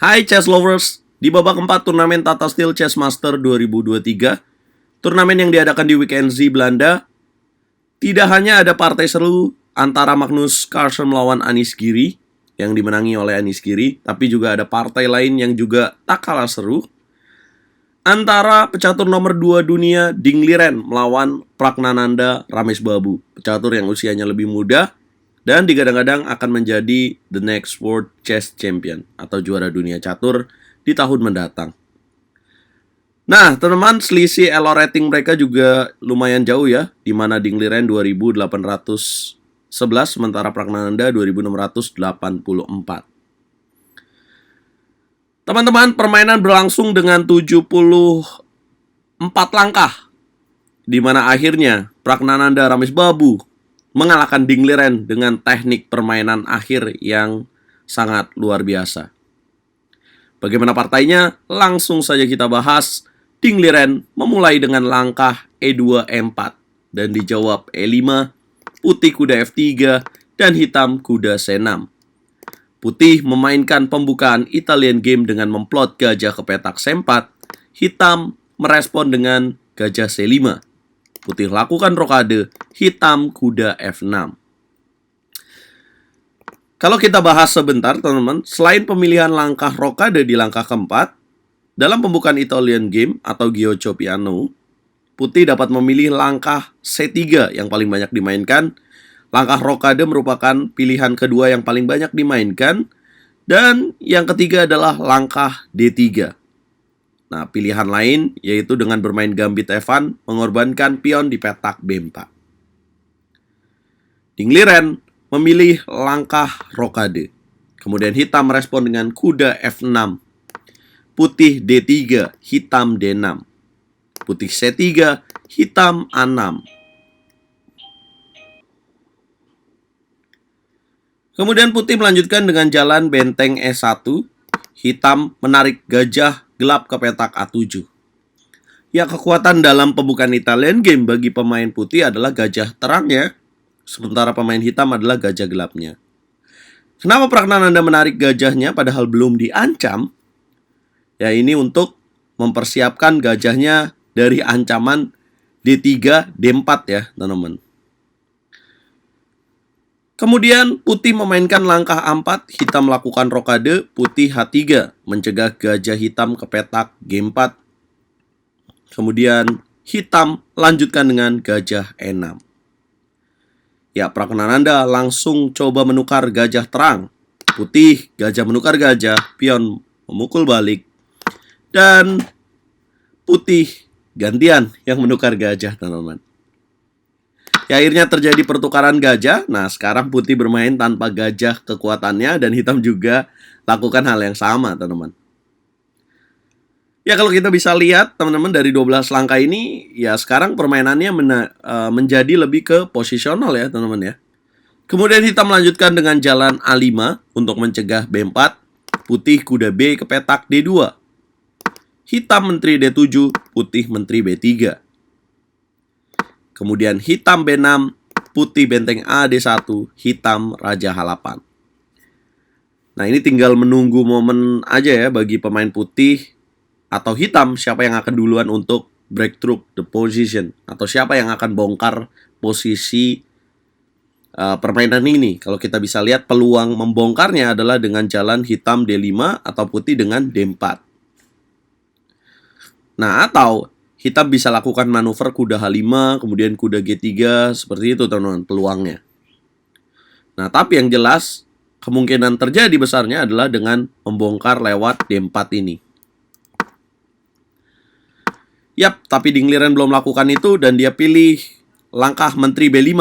Hai chess lovers, di babak keempat turnamen Tata Steel Chess Master 2023, turnamen yang diadakan di Weekend Z Belanda, tidak hanya ada partai seru antara Magnus Carlsen melawan Anish Giri yang dimenangi oleh Anish Giri, tapi juga ada partai lain yang juga tak kalah seru antara pecatur nomor 2 dunia Ding Liren melawan Praggnanandhaa Ramesbabu, pecatur yang usianya lebih muda dan digadang-gadang akan menjadi the next World Chess Champion atau juara dunia catur di tahun mendatang. Nah, teman-teman, selisih elo rating mereka juga lumayan jauh ya, di mana Ding Liren 2811 sementara Praggnanandhaa 2684. Teman-teman, permainan berlangsung dengan 74 langkah, di mana akhirnya Praggnanandhaa Ramesbabu mengalahkan Ding Liren dengan teknik permainan akhir yang sangat luar biasa. Bagaimana partainya? Langsung saja kita bahas. Ding Liren memulai dengan langkah E2 E4 dan dijawab E5, putih kuda F3 dan hitam kuda C6. Putih memainkan pembukaan Italian game dengan memplot gajah ke petak C4. Hitam merespon dengan gajah C5. Putih lakukan rokade, hitam kuda F6. Kalau kita bahas sebentar, teman-teman, selain pemilihan langkah rokade di langkah keempat, dalam pembukaan Italian game atau Giocho Piano, putih dapat memilih langkah C3 yang paling banyak dimainkan. Langkah rokade merupakan pilihan kedua yang paling banyak dimainkan. Dan yang ketiga adalah langkah D3. Nah, pilihan lain yaitu dengan bermain gambit F1 mengorbankan pion di petak B4. Ding Liren memilih langkah rokade. Kemudian hitam merespon dengan kuda F6. Putih D3, hitam D6. Putih C3, hitam A6. Kemudian putih melanjutkan dengan jalan benteng E1. Hitam menarik gajah gelap ke petak A7. Ya, kekuatan dalam pembukaan Italian game bagi pemain putih adalah gajah terangnya, sementara pemain hitam adalah gajah gelapnya. Kenapa Praggnanandhaa menarik gajahnya padahal belum diancam? Ya, ini untuk mempersiapkan gajahnya dari ancaman D3, D4 ya, teman-teman. Kemudian putih memainkan langkah A4, hitam melakukan rokade, putih H3, mencegah gajah hitam ke petak G4. Kemudian hitam lanjutkan dengan gajah E6. Ya, Praggnanandhaa langsung coba menukar gajah terang. Putih, gajah menukar gajah, pion memukul balik. Dan putih gantian yang menukar gajah, teman-teman. Ya, akhirnya terjadi pertukaran gajah. Nah, sekarang putih bermain tanpa gajah kekuatannya dan hitam juga lakukan hal yang sama, teman-teman. Ya, kalau kita bisa lihat, teman-teman, dari 12 langkah ini, ya sekarang permainannya menjadi lebih ke posisional ya, teman-teman ya. Kemudian hitam melanjutkan dengan jalan A5 untuk mencegah B4. Putih kuda B ke petak D2. Hitam menteri D7, putih menteri B3. Kemudian hitam B6, putih benteng A D1, hitam raja H8. Nah, ini tinggal menunggu momen aja ya bagi pemain putih atau hitam siapa yang akan duluan untuk breakthrough the position atau siapa yang akan bongkar posisi permainan ini. Kalau kita bisa lihat peluang membongkarnya adalah dengan jalan hitam D5 atau putih dengan D4. Nah, atau hitam bisa lakukan manuver kuda H5, kemudian kuda G3, seperti itu teman-teman peluangnya. Nah, tapi yang jelas kemungkinan terjadi besarnya adalah dengan membongkar lewat D4 ini. Yap, tapi Ding Liren belum melakukan itu dan dia pilih langkah menteri B5.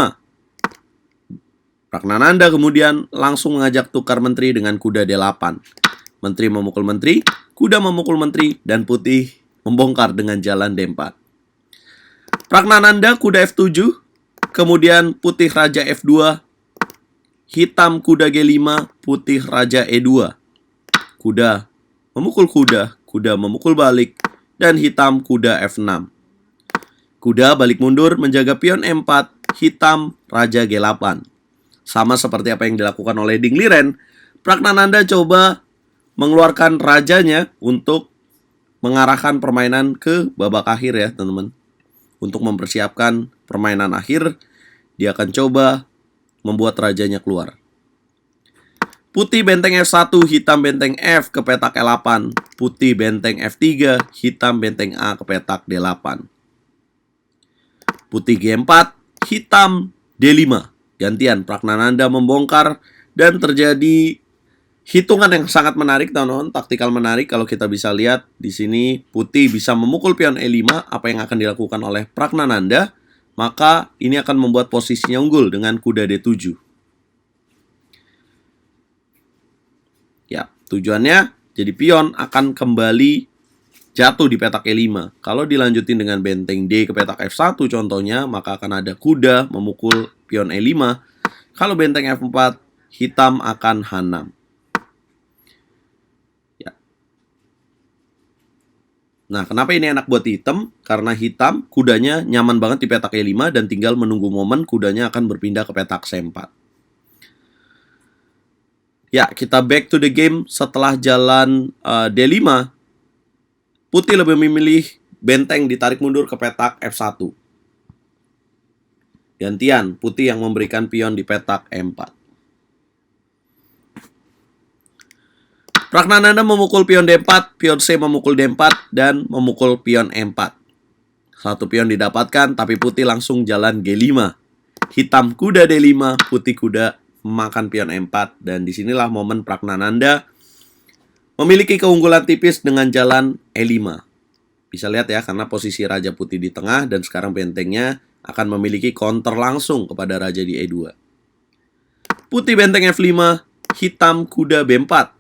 Praggnanandhaa kemudian langsung mengajak tukar menteri dengan kuda D8. Menteri memukul menteri, kuda memukul menteri, dan putih membongkar dengan jalan D4. Praggnanandhaa kuda F7, kemudian putih raja F2, hitam kuda G5, putih raja E2. Kuda memukul kuda, kuda memukul balik, dan hitam kuda F6. Kuda balik mundur menjaga pion E4, hitam raja G8. Sama seperti apa yang dilakukan oleh Ding Liren, Praggnanandhaa coba mengeluarkan rajanya untuk mengarahkan permainan ke babak akhir ya teman-teman. Untuk mempersiapkan permainan akhir, dia akan coba membuat rajanya keluar. Putih benteng F1, hitam benteng F ke petak E8. Putih benteng F3, hitam benteng A ke petak D8. Putih G4, hitam D5. Gantian, Pragnananda membongkar dan terjadi hitungan yang sangat menarik, teman-teman. Taktikal menarik kalau kita bisa lihat di sini putih bisa memukul pion E5. Apa yang akan dilakukan oleh Pragnananda? Maka ini akan membuat posisinya unggul dengan kuda D7. Ya, tujuannya jadi pion akan kembali jatuh di petak E5. Kalau dilanjutin dengan benteng D ke petak F1 contohnya, maka akan ada kuda memukul pion E5. Kalau benteng F4, hitam akan H6. Ya. Nah, kenapa ini enak buat hitam? Karena hitam kudanya nyaman banget di petak E5 dan tinggal menunggu momen kudanya akan berpindah ke petak C4. Ya, kita back to the game setelah jalan D5. Putih lebih memilih benteng ditarik mundur ke petak F1. Gantian, putih yang memberikan pion di petak E4. Pragnananda memukul pion D4, pion C memukul D4, dan memukul pion E4. Satu pion didapatkan, tapi putih langsung jalan G5. Hitam kuda D5, putih kuda memakan pion E4, dan disinilah momen Pragnananda memiliki keunggulan tipis dengan jalan E5. Bisa lihat ya, karena posisi raja putih di tengah dan sekarang bentengnya akan memiliki counter langsung kepada raja di E2. Putih benteng F5, hitam kuda B4.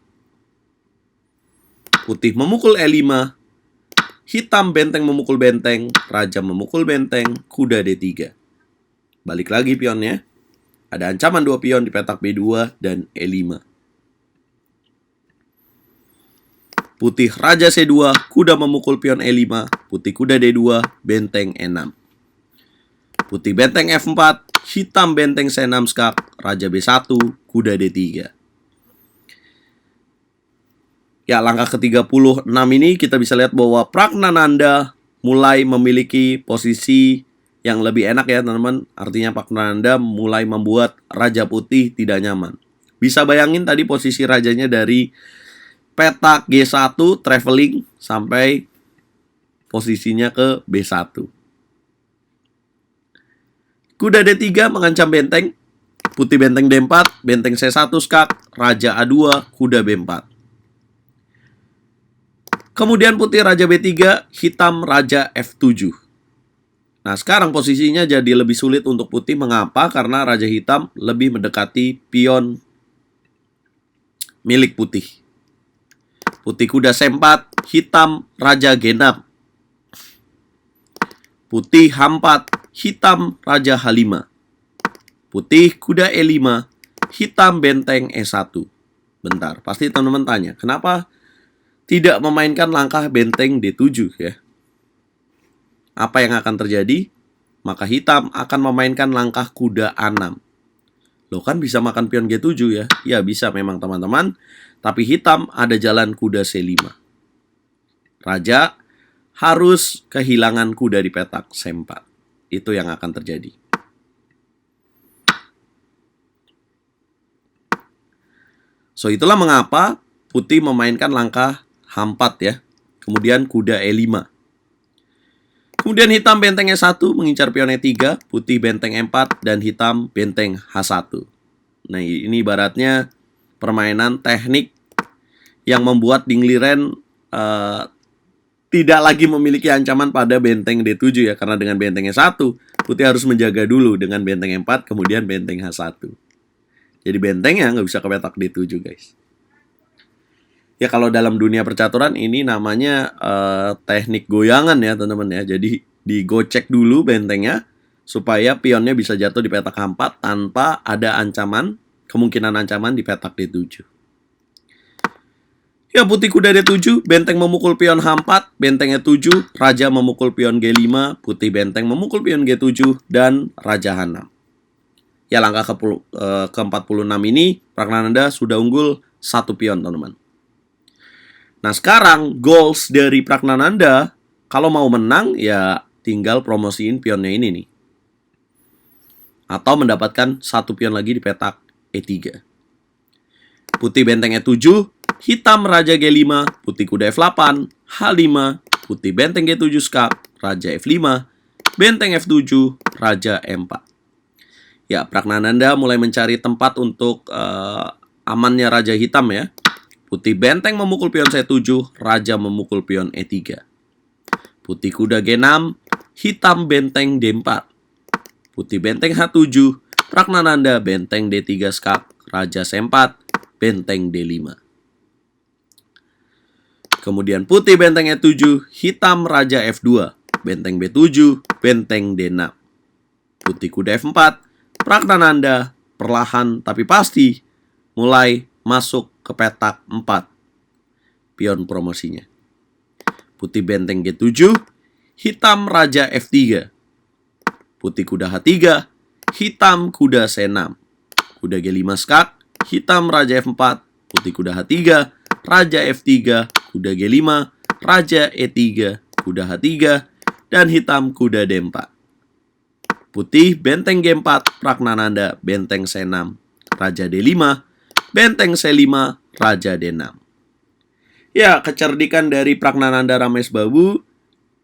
Putih memukul E5, hitam benteng memukul benteng, raja memukul benteng, kuda D3. Balik lagi pionnya. Ada ancaman 2 pion di petak B2 dan E5. Putih raja C2, kuda memukul pion E5, putih kuda D2, benteng E6. Putih benteng F4, hitam benteng C6 skak, raja B1, kuda D3. Ya, langkah ke-36 ini kita bisa lihat bahwa Pragnananda mulai memiliki posisi yang lebih enak ya teman-teman. Artinya Pragnananda mulai membuat raja putih tidak nyaman. Bisa bayangin tadi posisi rajanya dari petak G1 traveling sampai posisinya ke B1. Kuda D3 mengancam benteng. Putih benteng D4, benteng C1 skak, raja A2, kuda B4. Kemudian putih raja B3, hitam raja F7. Nah, sekarang posisinya jadi lebih sulit untuk putih. Mengapa? Karena raja hitam lebih mendekati pion milik putih. Putih kuda C4, hitam raja G6. Putih H4, hitam raja H5. Putih kuda E5, hitam benteng E1. Bentar, pasti teman-teman tanya, kenapa tidak memainkan langkah benteng D7 ya? Apa yang akan terjadi? Maka hitam akan memainkan langkah kuda A6. Loh, kan bisa makan pion G7 ya? Ya bisa memang teman-teman. Tapi hitam ada jalan kuda C5. Raja harus kehilangan kuda di petak C4. Itu yang akan terjadi. So, itulah mengapa putih memainkan langkah H4 ya. Kemudian kuda E5. Kemudian hitam benteng E1 mengincar pion E3, putih benteng E4, dan hitam benteng H1. Nah, ini ibaratnya permainan teknik yang membuat Ding Liren tidak lagi memiliki ancaman pada benteng D7 ya. Karena dengan benteng E1, putih harus menjaga dulu dengan benteng E4, kemudian benteng H1. Jadi bentengnya nggak bisa ke petak D7 guys. Ya, kalau dalam dunia percaturan ini namanya teknik goyangan ya teman-teman ya. Jadi digocek dulu bentengnya supaya pionnya bisa jatuh di petak H4 tanpa ada ancaman, kemungkinan ancaman di petak D7. Ya, putih kuda D7, benteng memukul pion H4, benteng E7, raja memukul pion G5, putih benteng memukul pion G7, dan raja H6. Ya, langkah ke-46 ini Pragnananda sudah unggul 1 pion teman-teman. Nah, sekarang goals dari Pragnananda, kalau mau menang, ya tinggal promosiin pionnya ini nih. Atau mendapatkan satu pion lagi di petak E3. Putih benteng E7, hitam Raja G5, putih kuda F8, H5, putih benteng G7 skak, Raja F5, benteng F7, Raja E4. Ya, Pragnananda mulai mencari tempat untuk amannya Raja Hitam ya. Putih benteng memukul pion C7, Raja memukul pion E3. Putih kuda G6, hitam benteng D4. Putih benteng H7, Pragnananda benteng D3 skak, Raja C4, benteng D5. Kemudian putih benteng E7, hitam Raja F2, benteng B7, benteng D6. Putih kuda F4, Pragnananda perlahan tapi pasti mulai masuk ke petak 4. Pion promosinya. Putih benteng G7, hitam Raja F3. Putih kuda H3, hitam kuda C6. Kuda G5 skak, hitam Raja F4, putih kuda H3, Raja F3, kuda G5, Raja E3, kuda H3, dan hitam kuda D4. Putih benteng G4, Pragnananda benteng C6, Raja D5, benteng C5, Raja D6. Ya, kecerdikan dari Pragnananda Ramesbabu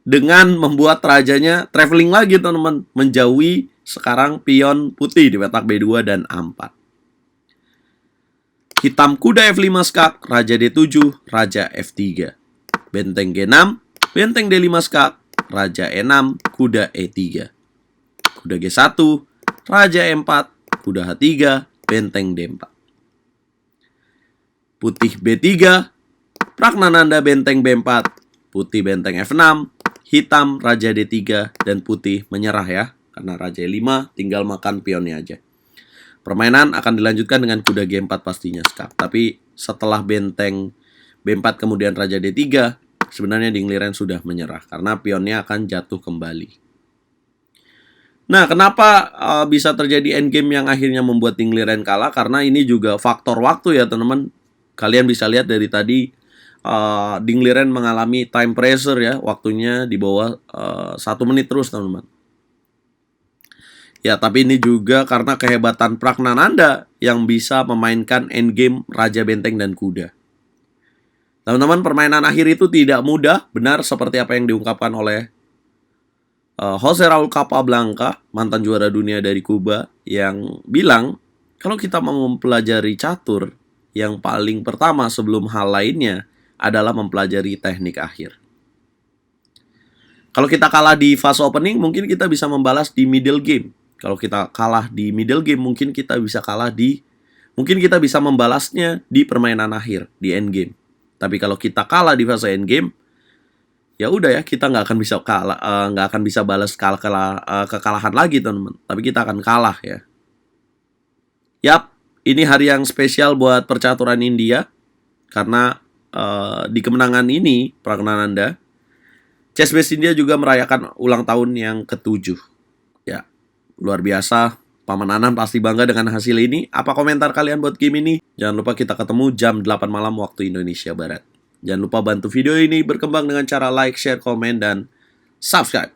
dengan membuat rajanya traveling lagi teman-teman, menjauhi sekarang pion putih di petak B2 dan A4. Hitam kuda F5 skak, Raja D7, Raja F3. Benteng G6, benteng D5 skak, Raja E6, kuda E3. Kuda G1, Raja E4, kuda H3, benteng D4. Putih B3, Pragnananda benteng B4, putih benteng F6, hitam Raja D3, dan putih menyerah ya. Karena Raja E5 tinggal makan pionnya aja. Permainan akan dilanjutkan dengan kuda G4 pastinya skak. Tapi setelah benteng B4 kemudian Raja D3, sebenarnya Dingliren sudah menyerah. Karena pionnya akan jatuh kembali. Nah, kenapa bisa terjadi endgame yang akhirnya membuat Dingliren kalah? Karena ini juga faktor waktu ya teman-teman. Kalian bisa lihat dari tadi Dingliren mengalami time pressure ya, waktunya di bawah 1 menit terus teman-teman. Ya, tapi ini juga karena kehebatan Pragnananda yang bisa memainkan endgame Raja Benteng dan Kuda. Teman-teman, permainan akhir itu tidak mudah, benar seperti apa yang diungkapkan oleh Jose Raul Capablanca, mantan juara dunia dari Kuba, yang bilang, kalau kita mau mempelajari catur, yang paling pertama sebelum hal lainnya adalah mempelajari teknik akhir. Kalau kita kalah di fase opening, mungkin kita bisa membalas di middle game. Kalau kita kalah di middle game, mungkin kita bisa membalasnya di permainan akhir, di end game. Tapi kalau kita kalah di fase end game, ya udah ya, kita nggak akan bisa balas kekalahan lagi teman-teman. Tapi kita akan kalah ya. Yap, ini hari yang spesial buat percaturan India karena di kemenangan ini Pragnananda, Chessbase India juga merayakan ulang tahun yang ke-7. Ya, luar biasa. Paman Anand pasti bangga dengan hasil ini. Apa komentar kalian buat game ini? Jangan lupa kita ketemu jam 8 malam waktu Indonesia Barat. Jangan lupa bantu video ini berkembang dengan cara like, share, komen, dan subscribe.